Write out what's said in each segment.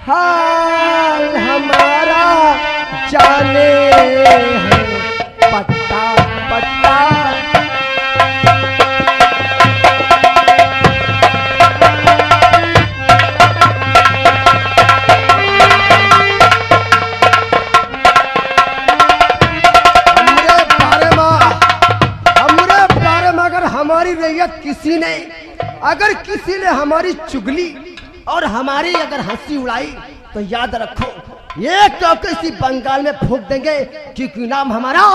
हाल हमारा जाने हैं पट्टा पट्टा। हमारी रैयत किसी ने अगर किसी ने हमारी चुगली और हमारी अगर हंसी उड़ाई तो याद रखो एक चौकसी बंगाल में फूंक देंगे क्योंकि नाम हमारा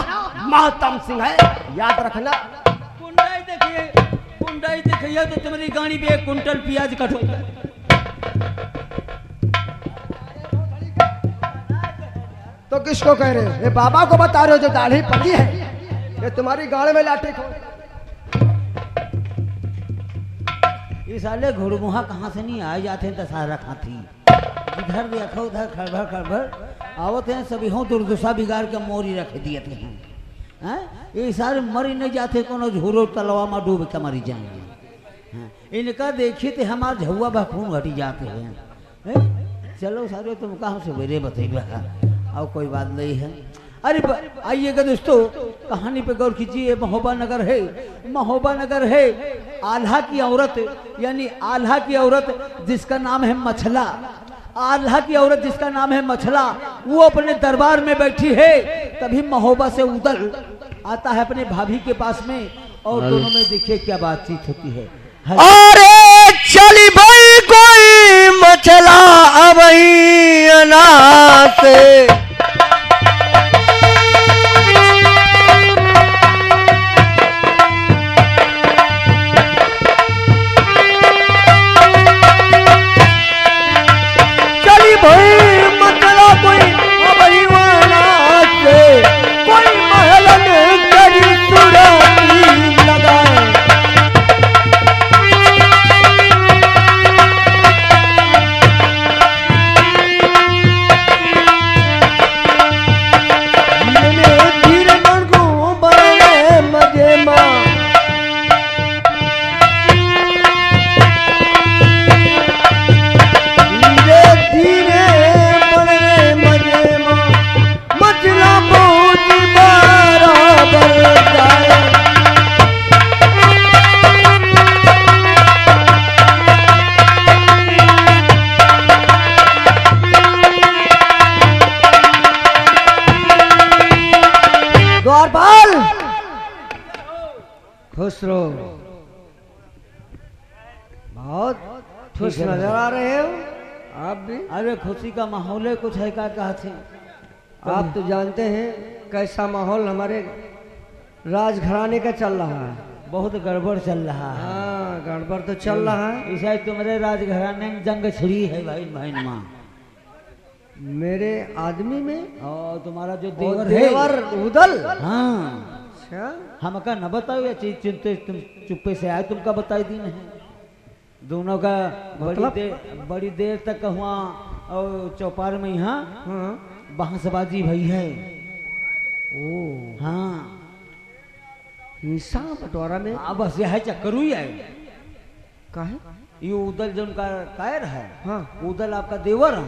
मातम सिंह है। याद रखना। कुंडाई देखिए तो तुम्हारी गाड़ी पे 1 कुंटल प्याज कटो। तो किसको कह रहे हो? ये बाबा को बता रहे हो जो दाढ़ी पकी है, ये तुम्हारी गाड़ी में लाठी खो। ये साले घुड़मुहा कहाँ से नहीं आए जाते हैं दशहरा खाती इधर देखो उधर खड़भर खड़भर आवत हैं सभी हों दुर्दशा बिगाड़ के मोरी रख दिए थे हैं। ये सारे मरी नहीं जाते कोनो झूरो तलवा में डूब के मरी जाएंगे। इनका देखिए तो हमारे झुआ बखून घटी जाते हैं। चलो सारे तुम कहाँ से मेरे बताइए और कोई बात नहीं है। अरे आइएगा दोस्तों कहानी पे गौर कीजिए। महोबा नगर है, महोबा नगर है। आल्हा की औरत यानी आल्हा की औरत जिसका नाम है मछला, आल्हा की औरत जिसका नाम है मछला, वो अपने दरबार में बैठी है। तभी महोबा से उदल आता है अपने भाभी के पास में और दोनों में देखिए क्या बातचीत होती है। अरे चली भाई कोई मछला अबही अनाथ खुश रहो। बहुत खुश नजर आ रहे हो आप भी। अरे खुशी का माहौल है कुछ है क्या कहते आप तो जानते हैं कैसा माहौल हमारे राजघराने का चल रहा है। बहुत गड़बड़ चल रहा है। हाँ गड़बड़ तो चल रहा है। ऐसा तुम्हारे राजघराने में जंग छिड़ी है भाई बहन माँ मेरे आदमी में। और तुम्हारा जो देवर उदल। हाँ हमका न बताओ या चीज चिंते तुम चुप्पे से आए तुमका बताई दी नहीं। दोनों का बड़ी देर तक हुआ और चौपार में यहाँ बांसबाजी भई है। ओ हाँ हिस्सा बंटवारा में। बस यह चक्कर हुई है। काहे? ये उदल जो उनका कायर है। हाँ उदल आपका देवर है।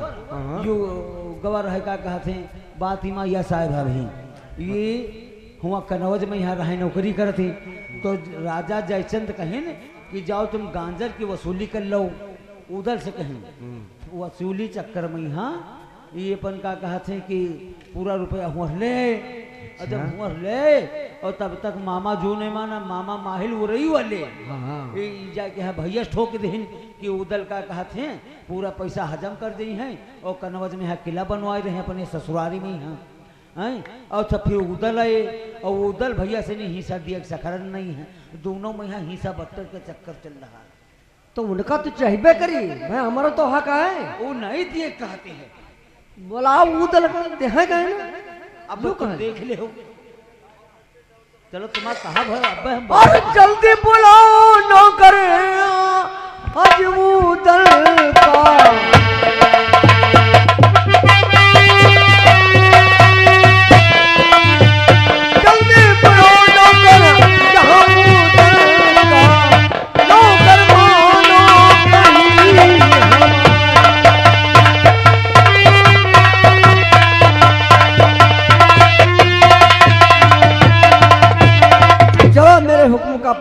यो गवर है क्या कहते हैं बात ही या साहब अभी ये हुआ कनौज में यहाँ रहे नौकरी कर थी। तो राजा जयचंद कहें कि जाओ तुम गांजर की वसूली कर लो। उधर से कहें वसूली चक्कर में यहाँ ये अपन का कहते कि पूरा रुपया हुआ ले। और जब हुआ ले और तब तक मामा जो ने माना मामा माहिल वो रही वाले जाके यहाँ भैया ठोक दीन कि उदल का कहते हैं पूरा पैसा हजम कर दी है और कनौज में यहाँ किला बनवाए रहे अपने ससुरारी में यहाँ। और तब फिर उदल आए और उदल भैया से नहीं हिस्सा दिया सखरन नहीं है। दोनों में यहाँ हिस्सा बट्टर का चक्कर चल रहा है। तो उनका तो चाहिए करी भाई हमारा तो हक है। वो नहीं दिए कहते हैं बोला उदल देखा गए ना अब तो देख ले हो। चलो तुम्हारा कहा अब और जल्दी बुलाओ नौकर आज उदल का।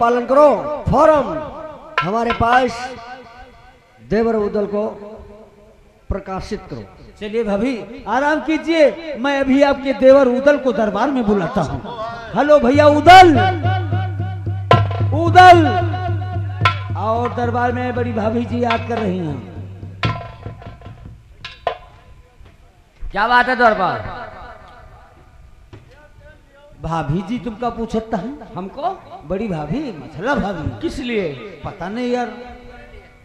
पालन करो। फौरन हमारे पास देवर उदल को प्रकाशित करो। चलिए भाभी आराम कीजिए, मैं अभी आपके देवर उदल को दरबार में बुलाता हूँ। हेलो भैया उदल, उदल और दरबार में बड़ी भाभी जी याद कर रही हैं। क्या बात है दरबार? भाभी जी तुमका पूछता है हमको? बड़ी भाभी मसला भाभी किस लिए? पता नहीं यार,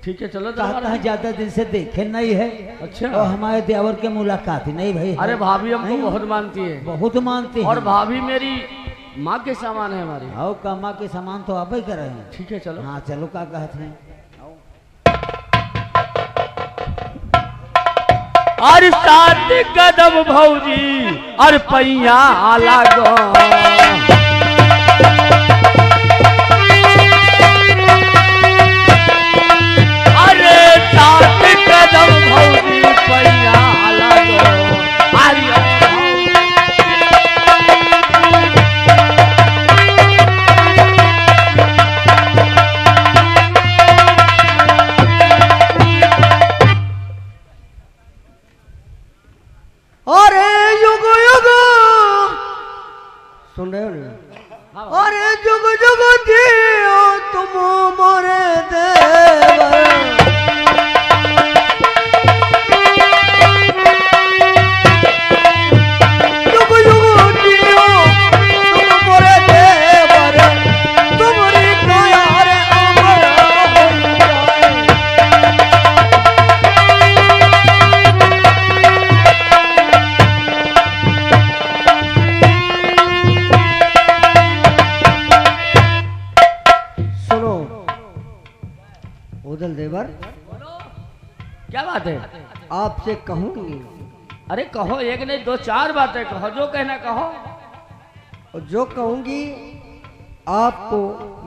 ठीक है चलो कहता दरबार है ज्यादा दिन से देखे नहीं है। अच्छा। और हमारे देवर के मुलाकात ही नहीं भाई। अरे भाभी हमको नहीं। बहुत मानती है बहुत मानते हैं। और भाभी मेरी माँ के समान है हमारी। आओ कमा के सामान तो आप ही कर रहे हैं। ठीक है चलो। हाँ चलो क्या कहते हैं। और सात कदम भौजी और पैया लागो, अरे सात कदम भौजी पैया लागो। अरे अरे युग युग सुन रहे हो ना? अरे जुग जुग जियो तुम मोरे देवर, जुग जुग जियो तुम मोरे देवर, तुम्हारी काया रे अमर हो जाए। सुनो उदल देवर, क्या बात है? आपसे कहूंगी अरे कहो, एक नहीं दो चार बातें कहो, जो कहना कहो। और जो कहूंगी आपको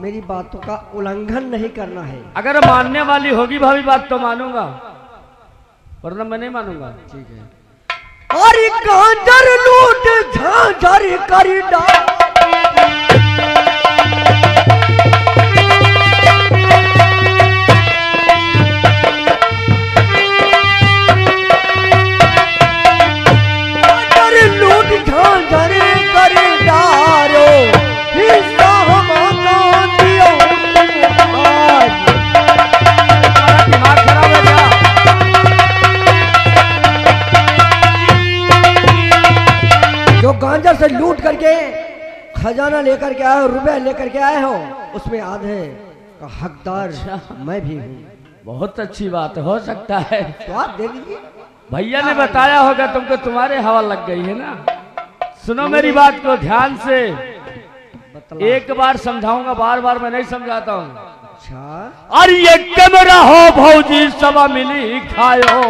मेरी बातों का उल्लंघन नहीं करना है। अगर मानने वाली होगी भाभी बात तो मानूंगा, वरना मैं नहीं मानूंगा। ठीक है। और गांजर लूट झांझर करी डाल, लूट झांझर करी डारो, हिस्सा हमको दियो तुम आज। दिमाग खराब है क्या? जो गांजा से लूट करके खजाना लेकर के आए हो, रुपए लेकर के आए हो, उसमें आधे का हकदार मैं भी हूँ। बहुत अच्छी बात है, हो सकता है तो आप दे दीजिए। भैया ने बताया होगा तुमको, तुम्हारे हवा लग गई है ना। सुनो मेरी बात को ध्यान से, बतला। एक बार समझाऊंगा, बार बार मैं नहीं समझाता हूँ। अच्छा अरे ये कैमरा हो भौजी सब मिली खायो,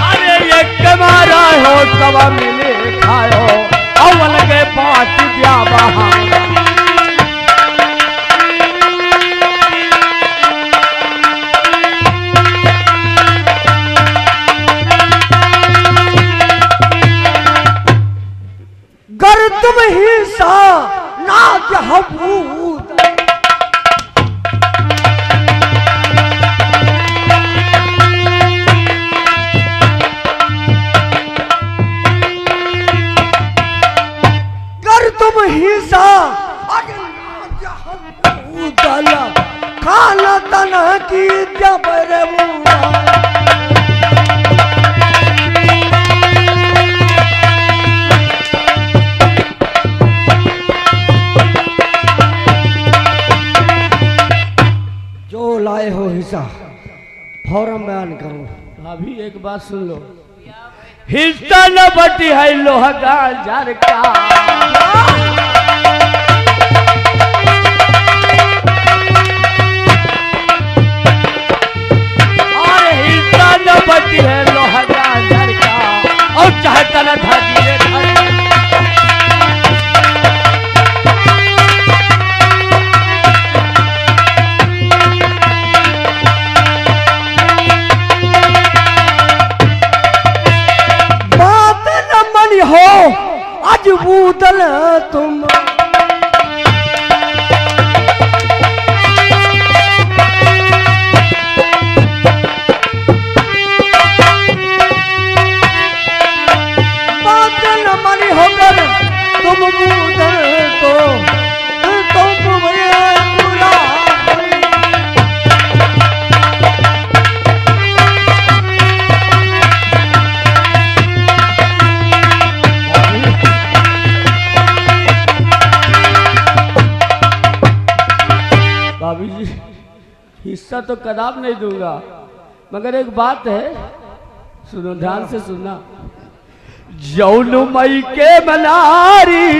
अरे ये कैमरा हो सब मिली खायो, अवल के पाँच ब्याह बहा। गर तुम ही सा ना हबूत, गर तुम ही सा खाना तना की जबर मुआ। जो लाए हो हिस्सा फौरन बयान करो। अभी एक बात सुन लो, हिस्सा न बटी है लोहा गाजर का, और हिस्सा न बटी है लोहा गाजर का, और चाहे तना धाजी रे धाजी। बात न मनी हो भाभी जी हिस्सा तो कदाप नहीं दूंगा, मगर एक बात है, सुनो ध्यान से सुनना। जौन मई के मनारी,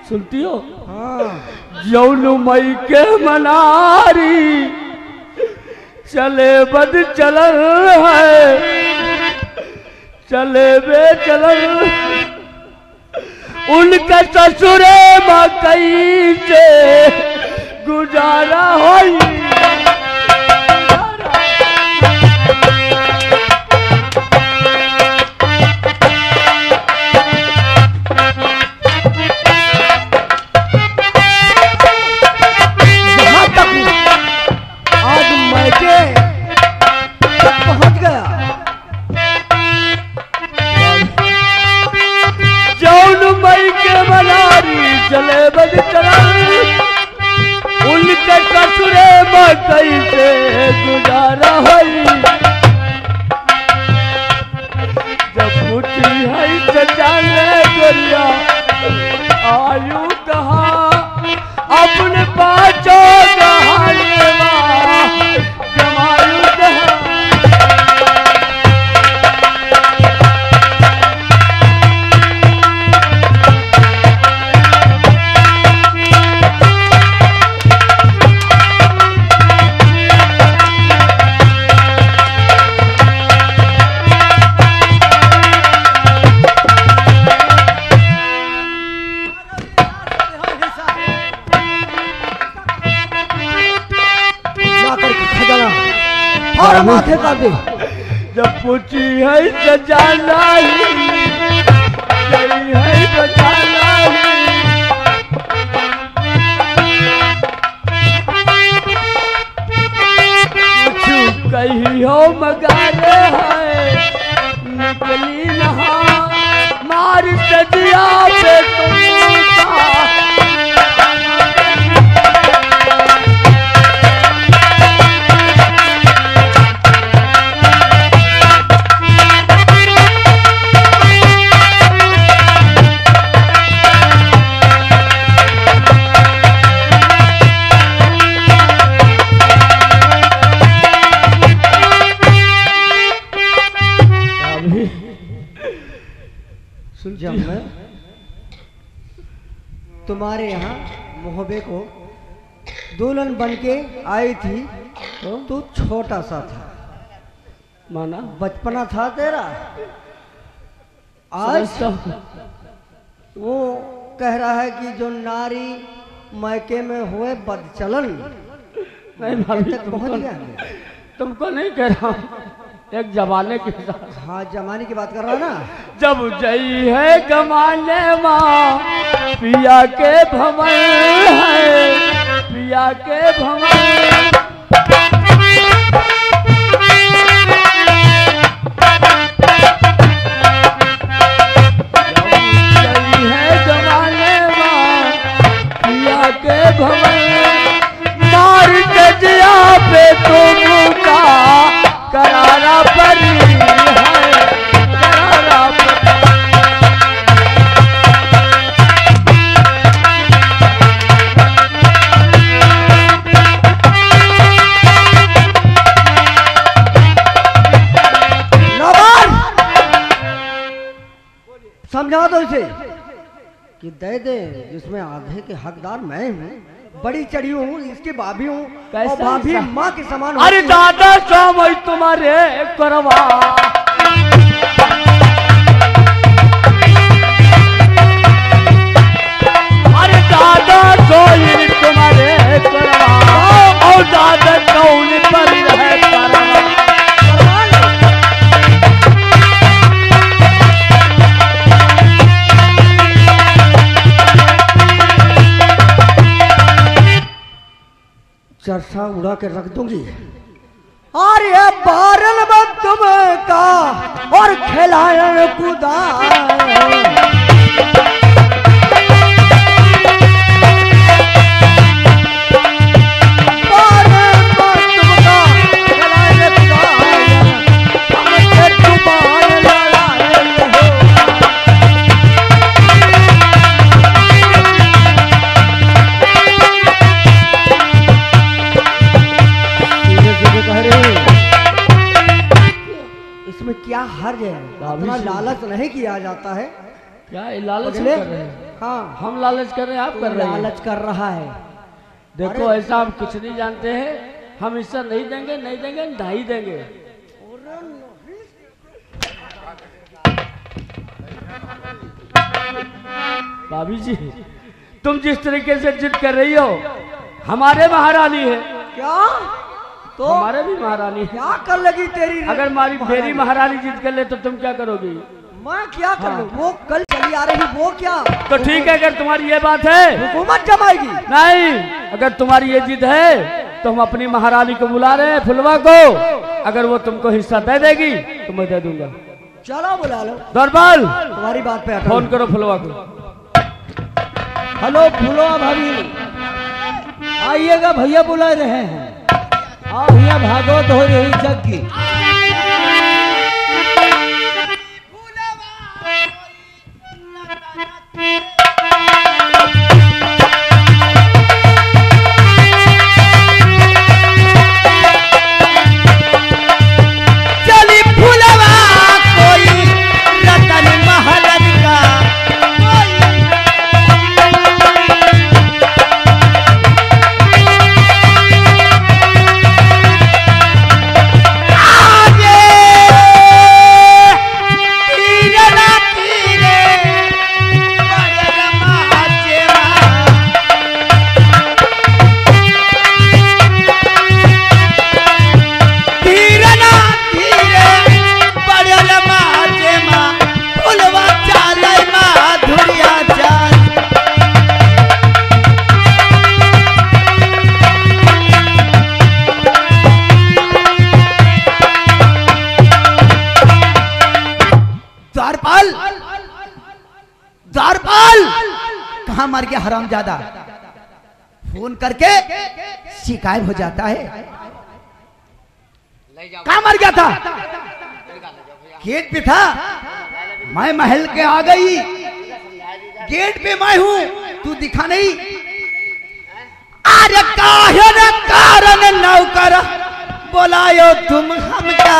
सुनती हो? जौन मई के मनारी चले बद चलल है, चले बे चलल उनका ससुरे मकई से गुजारा होई। चले बद चलल उनके ससुरे मकई से गुजारा होई। जब पूछी है जाने गोरिया आयु कहाँ, अपने पाँचों गहाने जमायु कहाँ। और माथे का दे। जब पूछी है जाना ही, है तो जाना ही। कुछ कही हो मगाले है, निकली नहा मार सजिया पे तुमका। जब मैं तुम्हारे यहाँ मोहब्बे को दुल्हन बन के आई थी तो छोटा सा था, माना बचपना था तेरा। आज वो कह रहा है कि जो नारी मैके में हुए बदचलन। नहीं भाभी तक पहुंच गया। तुमको नहीं कह रहा हूँ, एक जमाने के साथ। हाँ जमाने की बात कर रहा ना। जब जई है गमाने माँ पिया के भवन है, पिया के भवन। जब जई है गमाने माँ पिया के भवन, मार गजिया पे तुमका करारा परी है, करारा परी। समझा दो इसे कि दे दे, जिसमें आधे के हकदार मैं हूँ, बड़ी चढ़ी हूँ, इसकी भाभी हूँ और भाभी माँ के समान। अरे दादा स्वामी तुम्हारे करवा, अरे दादा सोई तुम्हारे करवा, और दादा कौन पर है करवा। चरसा उड़ा के रख दूंगी। अरे बारन में तुमका और खिलायन कुदाए, महाराज भाभी इतना जी। लालच नहीं किया जाता है। क्या ये लालच पगले? कर रहे हैं? हाँ हम लालच कर रहे हैं, आप कर रहे हैं। लालच कर रहा है। देखो ऐसा हम कुछ नहीं जानते हैं, हम हिस्सा नहीं देंगे, नहीं देंगे, नहीं देंगे। भाभी जी, तुम जिस तरीके से जिद कर रही हो, हमारे महारानी है। क्या तो हमारे भी महारानी है। क्या कर लगी तेरी अगर मेरी महारानी जिद कर ले तो तुम क्या करोगी? मैं क्या कर लूं? वो कल चली आ रही, वो क्या? तो ठीक है, अगर तुम्हारी ये बात है, हुकूमत जमाएगी। नहीं, अगर तुम्हारी ये जिद है तो हम अपनी महारानी को बुला रहे हैं, फुलवा को। अगर वो तुमको हिस्सा दे देगी तो मैं दे दूंगा। चलो बुला लो। दरबार तुम्हारी बात पे अटल। फोन करो फुलवा को। हेलो फुलवा भाभी, आइएगा, भैया बुला रहे हैं। आओ भैया, भागवत हो रही जग की। चली फुलवा कोई रतन महलन का द्वारपाल कहाँ मर गया हरामजादा? फोन करके शिकायत हो जाता है। कहाँ मर गया था? गेट पे था। मैं महल के आ गई, गेट पे मैं हूँ, तू दिखा नहीं। अरे काहे न कारण नौकर बोलायो तुम हमका।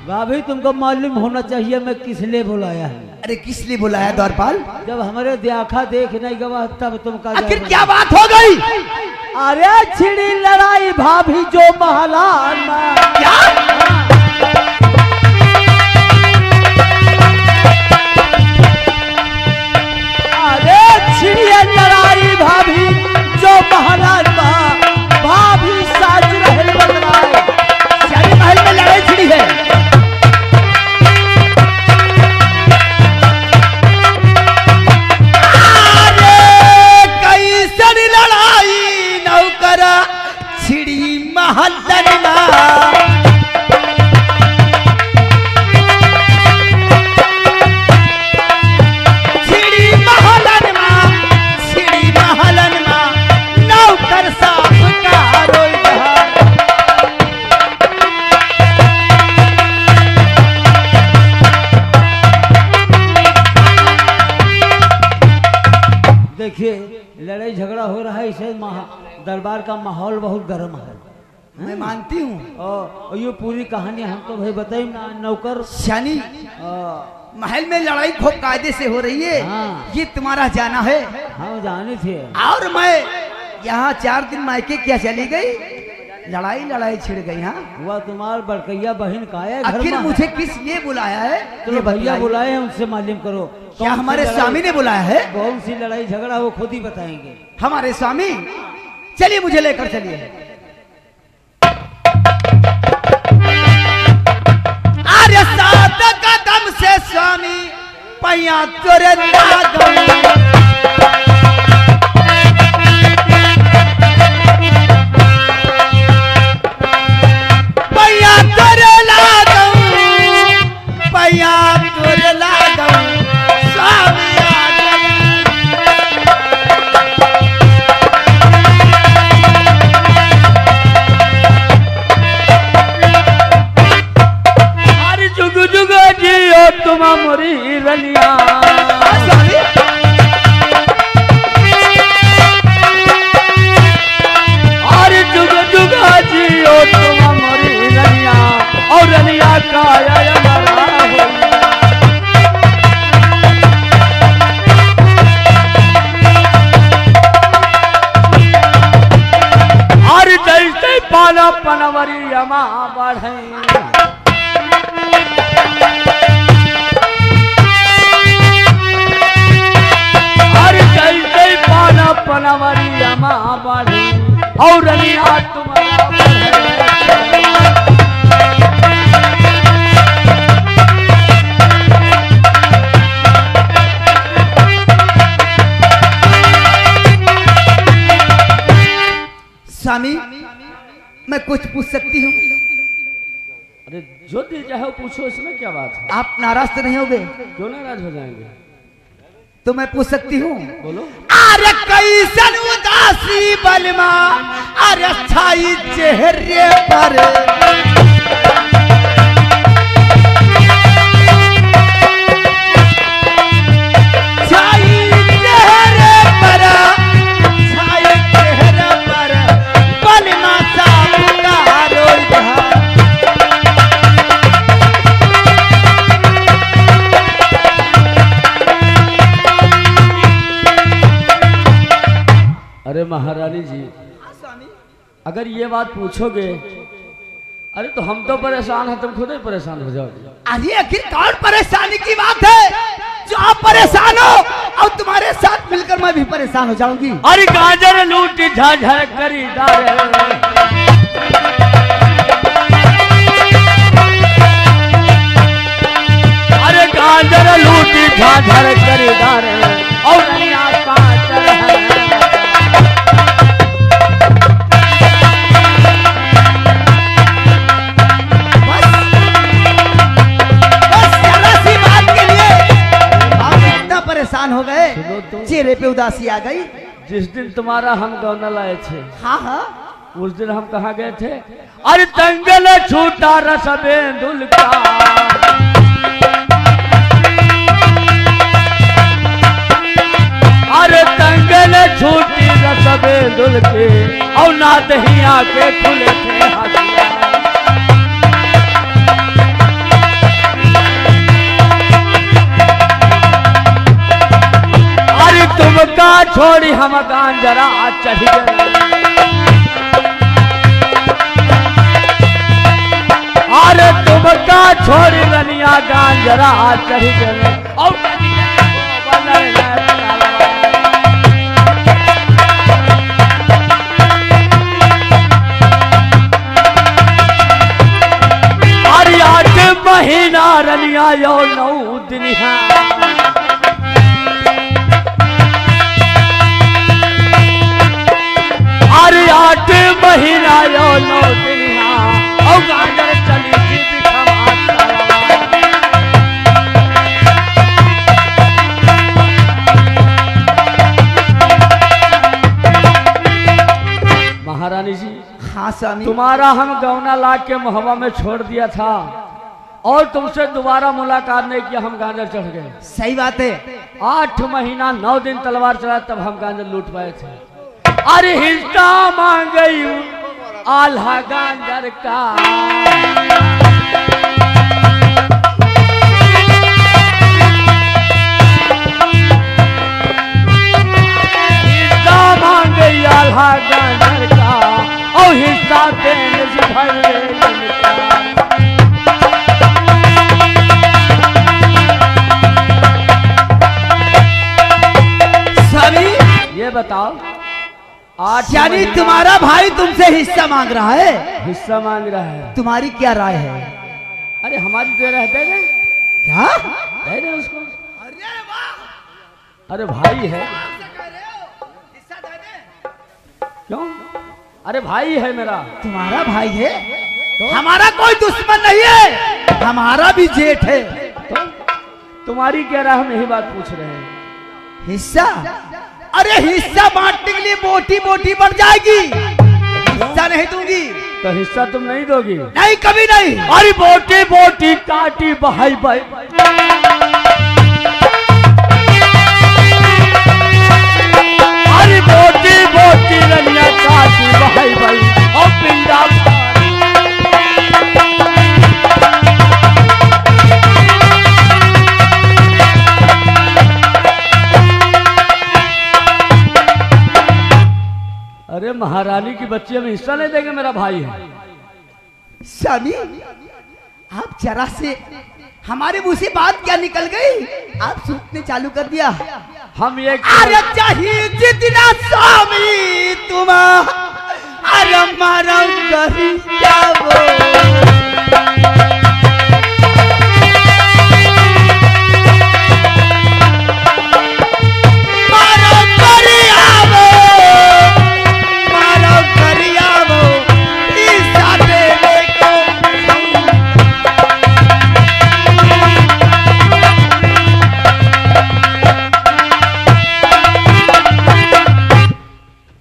भाभी तुमको मालूम होना चाहिए मैं किस लिए बुलाया है। अरे किस लिए बुलाया द्वारपाल? जब हमारे देखा देख नहीं गवा तब तुमका आखिर क्या बात हो गई? अरे छिड़ी लड़ाई भाभी जो महलान में। क्या? अरे छिड़ी लड़ाई भाभी जो महलान में, भाभी साज रहल बदलाए। शाही महल में लड़ाई छिड़ी है। देखिए लड़ाई झगड़ा हो रहा है, इसे दरबार का माहौल बहुत गर्म है। मैं मानती हूँ। और ये पूरी कहानी हमको भाई बताइए ना। नौकर शानी महल में लड़ाई खूब कायदे से हो रही है। हाँ। ये तुम्हारा जाना है। हम जाने थे। और मैं यहाँ 4 दिन मायके क्या चली गई, लड़ाई छिड़ गई। हाँ, वह तुम्हार बड़कैया बहन का है। आखिर मुझे किस लिए बुलाया है? चलो भैया बुलाए हैं, उनसे मालूम करो। क्या हमारे स्वामी ने बुलाया है? कौन सी लड़ाई झगड़ा वो खुद ही बताएंगे। हमारे स्वामी, चलिए मुझे लेकर चलिए। अरे 7 कदम से स्वामी पैया तोरे लागम। मोरी रनिया। और जुग जुग जियो तुम मोरी रनिया और रनिया का हमारा हो। और जैसे पाला पनवरी अमा बढ़े और जैसे पाला पनवरी अमा बढ़े और रनिया तुम्हारा बढ़े। स्वामी मैं कुछ पूछ सकती हूँ? अरे जो दिल चाहे वो पूछो, इसमें क्या बात है? आप नाराज तो नहीं होगे? क्यों नाराज हो जाएंगे? तो मैं पूछ सकती हूँ? बोलो। अरे कैसन उदासी बलमा अरे छाई चेहरे पर छाई चेहरे पर छाई चेहरे पर बलमा सा उतारो इधर। अरे महारानी जी, अगर ये बात पूछोगे, अरे तो हम तो परेशान हैं, तुम खुद ही परेशान हो जाओगे। अरे आखिर कौन परेशानी की बात है जो आप परेशान हो और तुम्हारे साथ मिलकर मैं भी परेशान हो जाऊंगी? अरे गाजर लूटी झाझर खरीदार, अरे गाजर लूटी झाझर खरीदार और रनिया कांचर है। परेशान हो गए, चेहरे पे उदासी आ गई। जिस दिन तुम्हारा हम गौना लाए थे, हाँ हाँ, उस दिन हम कहाँ गए थे? अरे तंगल छूटा रसबेंदुल का, अरे तंगल छूटी रसबेंदुल के और ना दहिया के खुले थे हसिया। तुमका छोड़ी हम गांजरा चढ़ गए, अरे तुमका छोड़ी रनिया गांजरा चढ़ गए और अरे 8 महीना रनिया यो 9 दिन है। अरे 8 महीना यो 9 दिन और गाजर चली थी महारानी जी। हाँ स्वामी। तुम्हारा हम गौना ला के मोहब्बा में छोड़ दिया था और तुमसे दोबारा मुलाकात नहीं किया, हम गांजर चढ़ गए। सही बात है। 8 महीना 9 दिन तलवार चला तब हम गांजर लूट पाए थे। अरे हिस्सा मांग गई आल्हा गांजर का, हिस्सा मांग गई आल्हा गांजर का और हिस्सा देने से भरे स्वामी। ये बताओ, यानी तुम्हारा भाई तुमसे हिस्सा मांग रहा है? हिस्सा मांग रहा है। तुम्हारी क्या राय है? अरे हमारी तो रहते हैं क्या है ना उसको। अरे भाई है, क्यों? अरे भाई है मेरा। तुम्हारा भाई है तो? हमारा कोई दुश्मन नहीं है, हमारा भी जेठ है। तो तुम्हारी क्या राह, हम यही बात पूछ रहे हैं। हिस्सा? अरे हिस्सा बांटने के लिए बोटी बोटी बढ़ जाएगी, हिस्सा नहीं दूंगी। तो हिस्सा तुम नहीं दोगी? नहीं, कभी नहीं। अरे बोटी बोटी काटी बहाई भाई अरे महारानी की बच्ची में हिस्सा नहीं देंगे, मेरा भाई है। स्वामी आप जरा से हमारे मुंह से बात क्या निकल गई, आप सूखने चालू कर दिया। हम ये अरे चाहिए जितना स्वामी तुम अरे मारा कहीं जाओ।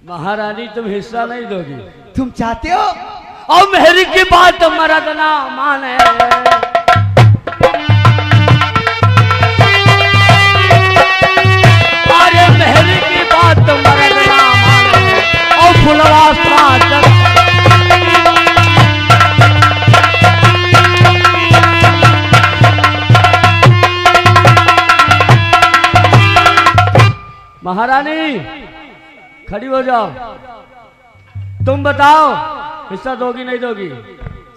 महारानी तुम हिस्सा नहीं दोगी, तुम चाहते हो और मेहरी की बात मर्द ना माने। अरे मेहरी की बात मर्द ना माने और फुलवा साथ महारानी खड़ी हो जाओ, तुम बताओ हिस्सा दोगी नहीं दोगी?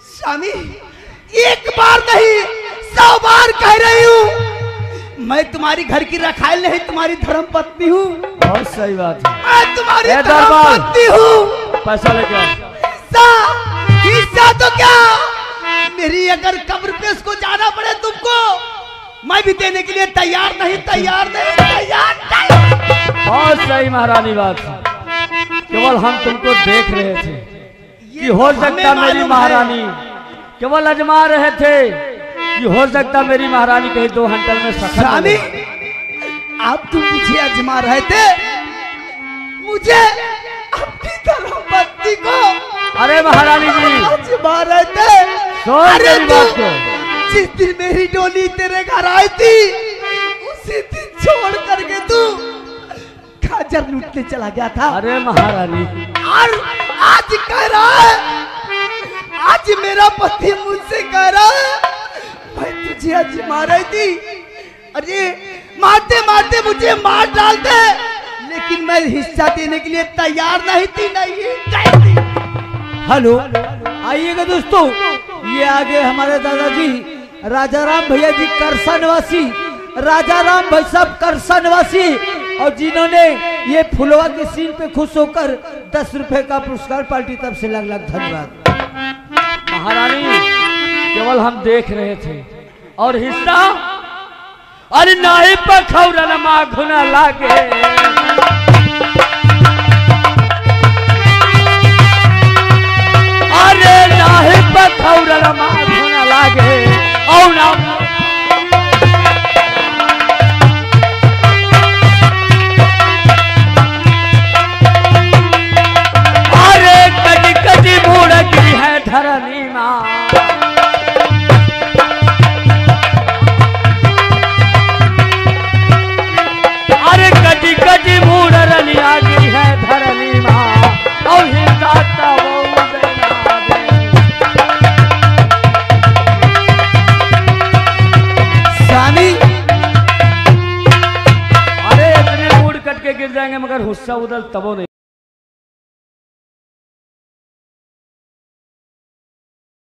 स्वामी एक बार नहीं 100 बार कह रही हूँ, मैं तुम्हारी घर की रखायल नहीं, तुम्हारी धर्म पत्नी हूँ। बहुत सही बात है, मैं तुम्हारी धर्म पत्नी हूँ। पैसा लेके आओ। हिस्सा हिस्सा तो क्या, मेरी अगर कब्र पे इसको जाना पड़े तुमको, मैं भी देने के लिए तैयार नहीं, तैयार नहीं, तैयार नहीं। बहुत सही महारानी बात, केवल हम तुमको देख रहे थे कि हो सकता मेरी महारानी, केवल अजमा रहे थे कि हो सकता मेरी महारानी कहीं 2 हंटल में सफल। आप तुम मुझे अजमा रहे थे, मुझे अपनी धर्मपत्नी को। अरे महारानी जी अजमा रहे थे। अरे बात को जिस दिन मेरी डोली तेरे घर आई थी, उसी दिन छोड़ करके तू खाजर लूटने चला गया था। अरे महारानी, और आज कह रहा है, आज मेरा पति मुझसे कह रहा है मैं तुझे अजमा रही थी। अरे मारते मारते मुझे मार डालते, लेकिन मैं हिस्सा देने के लिए तैयार नहीं थी, नहीं। हेलो, आइएगा दोस्तों, ये आगे हमारे दादाजी राजाराम भैया जी करसा निवासी, राजाराम भाई साहब करसा निवासी, और जिन्होंने ये फुलवा के सीन पे खुश होकर 10 रुपए का पुरस्कार पार्टी तरफ से लग धन्यवाद। महारानी केवल हम देख रहे थे, और हिस्सा अरे नहीं पखौरन माखुना लागे। अरे नहीं पखौरन माखुना लागे और ना धरनी माँ। अरे कटी कटी मूढ़नी आ गई है धरनी माँ, और हिंसा स्वामी। अरे इतने मूड कट के गिर जाएंगे, मगर गुस्सा उधर तबो नहीं।